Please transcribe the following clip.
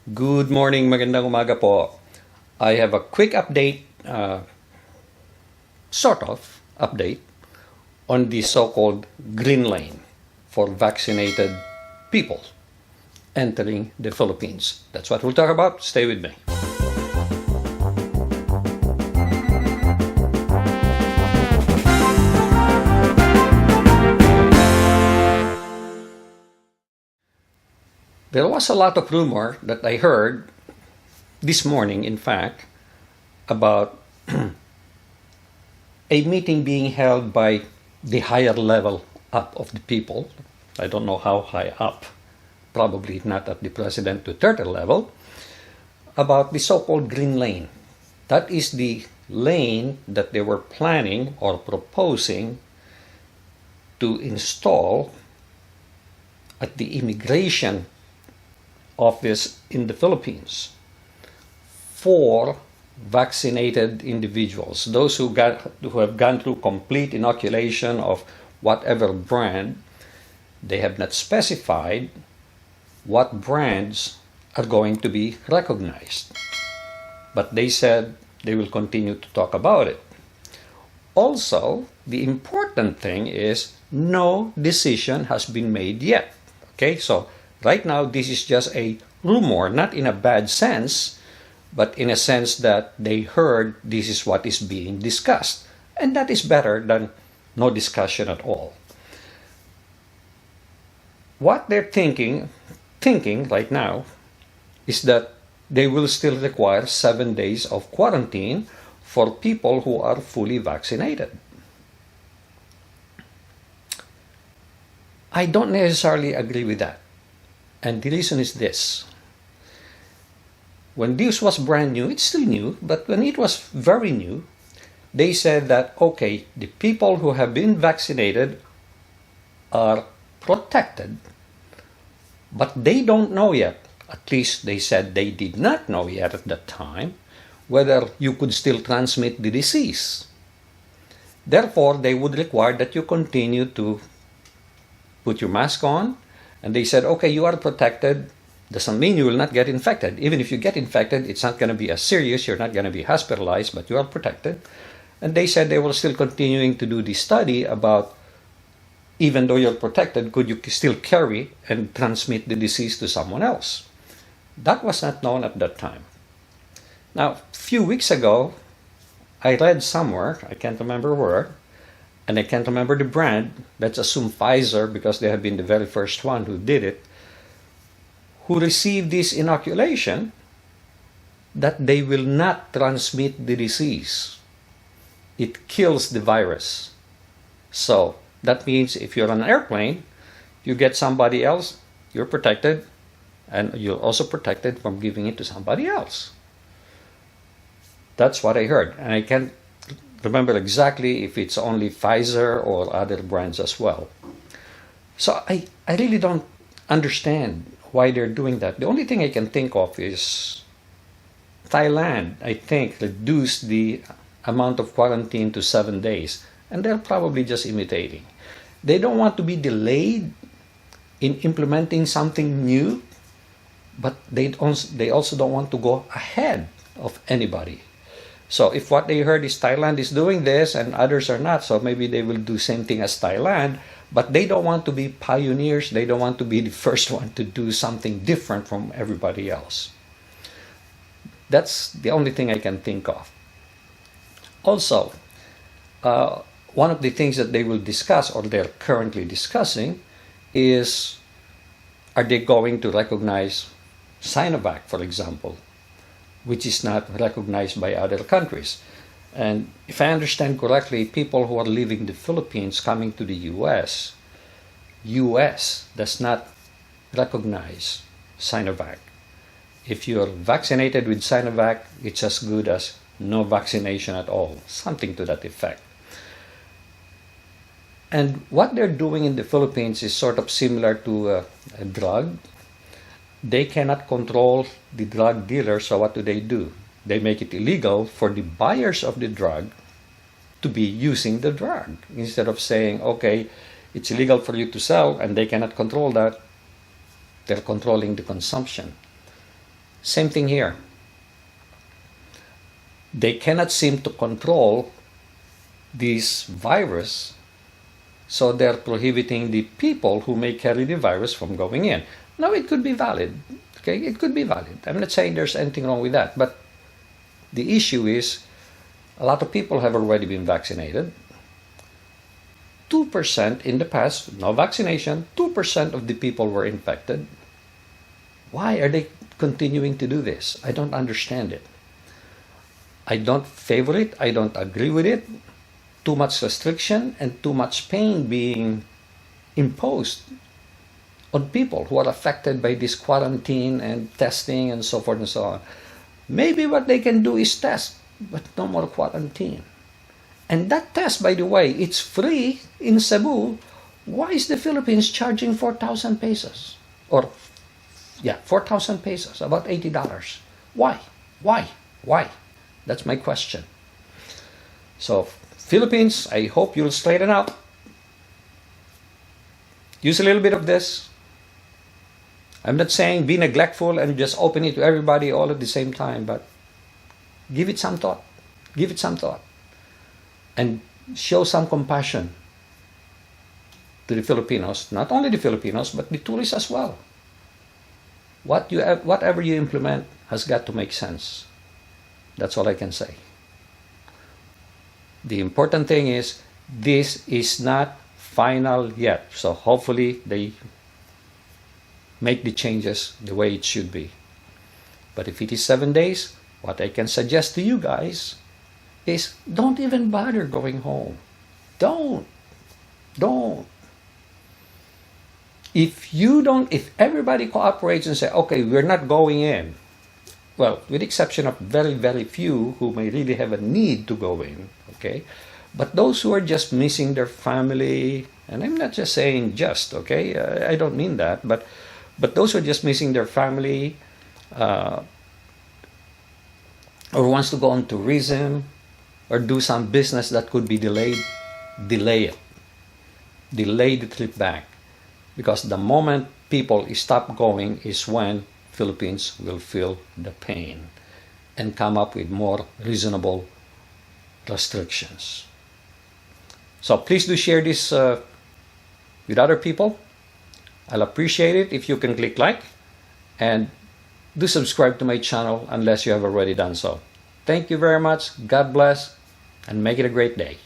Good morning, magandang umaga po. I have a quick update, sort of update, on the so-called Greenlane for vaccinated people entering the Philippines. That's what we'll talk about. Stay with me. There was a lot of rumor that I heard this morning, in fact, about a meeting being held by the higher level up of the people. I don't know how high up, probably not at the President Duterte level, about the so-called Green Lane. That is the lane that they were planning or proposing to install at the immigration office in the Philippines for vaccinated individuals, those who have gone through complete inoculation of whatever brand. They have not specified what brands are going to be recognized, but they said they will continue to talk about it. Also, the important thing is no decision has been made yet. Okay, so right now this is just a rumor, not in a bad sense, but in a sense that they heard this is what is being discussed. And that is better than no discussion at all. What they're thinking right now is that they will still require 7 days of quarantine for people who are fully vaccinated. I don't necessarily agree with that. And the reason is this. When this was brand new, it's still new, but when it was very new, they said that, okay, the people who have been vaccinated are protected, but they don't know yet, at least they said they did not know yet at that time, whether you could still transmit the disease. Therefore, they would require that you continue to put your mask on, and they said, okay, you are protected. Doesn't mean you will not get infected. Even if you get infected, it's not going to be as serious. You're not going to be hospitalized, but you are protected. And they said they were still continuing to do the study about, even though you're protected, could you still carry and transmit the disease to someone else? That was not known at that time. Now, a few weeks ago, I read somewhere, I can't remember where, and I can't remember the brand, let's assume Pfizer because they have been the very first one who did it, who received this inoculation, that they will not transmit the disease. It kills the virus. So that means if you're on an airplane, you get somebody else, you're protected, and you're also protected from giving it to somebody else. That's what I heard, and I can't remember exactly if it's only Pfizer or other brands as well. So I really don't understand why they're doing that. The only thing I can think of is Thailand, I think, reduced the amount of quarantine to 7 days, and they're probably just imitating. They don't want to be delayed in implementing something new, but they also don't want to go ahead of anybody. So if what they heard is Thailand is doing this and others are not, so maybe they will do same thing as Thailand, but they don't want to be pioneers. They don't want to be the first one to do something different from everybody else. That's the only thing I can think of. Also, one of the things that they will discuss, or they're currently discussing, is are they going to recognize Sinovac, for example, which is not recognized by other countries. And if I understand correctly, people who are leaving the Philippines coming to the US does not recognize Sinovac. If you're vaccinated with Sinovac, it's as good as no vaccination at all, something to that effect. And what they're doing in the Philippines is sort of similar to a drug. They cannot control the drug dealer, so what do? They make it illegal for the buyers of the drug to be using the drug. Instead of saying, okay, it's illegal for you to sell and they cannot control that, they're controlling the consumption. Same thing here. They cannot seem to control this virus, so they're prohibiting the people who may carry the virus from going in. Now, it could be valid. Okay, it could be valid. I'm not saying there's anything wrong with that, but the issue is a lot of people have already been vaccinated. 2% in the past, no vaccination, 2% of the people were infected. Why are they continuing to do this? I don't understand it. I don't favor it. I don't agree with it. Too much restriction and too much pain being imposed on people who are affected by this quarantine and testing and so forth and so on. Maybe what they can do is test, but no more quarantine. And that test, by the way, it's free in Cebu. Why is the Philippines charging 4,000 pesos? Or, 4,000 pesos, about $80. Why? Why? That's my question. So, Philippines, I hope you'll straighten out. Use a little bit of this. I'm not saying be neglectful and just open it to everybody all at the same time, but give it some thought. Give it some thought. And show some compassion to the Filipinos, not only the Filipinos, but the tourists as well. Whatever you implement has got to make sense. That's all I can say. The important thing is, this is not final yet. So hopefully they make the changes the way it should be. But if it is 7 days, what I can suggest to you guys is don't even bother going home. Don't. If everybody cooperates and say, okay, we're not going in, well, with the exception of very, very few who may really have a need to go in, okay? But those who are just missing their family, and I'm not just saying just, okay? I don't mean that, but those who are just missing their family, or wants to go on tourism, or do some business that could be delayed, delay it. Delay the trip back. Because the moment people stop going is when Philippines will feel the pain and come up with more reasonable restrictions. So please do share this with other people. I'll appreciate it if you can click like, and do subscribe to my channel unless you have already done so. Thank you very much. God bless, and make it a great day.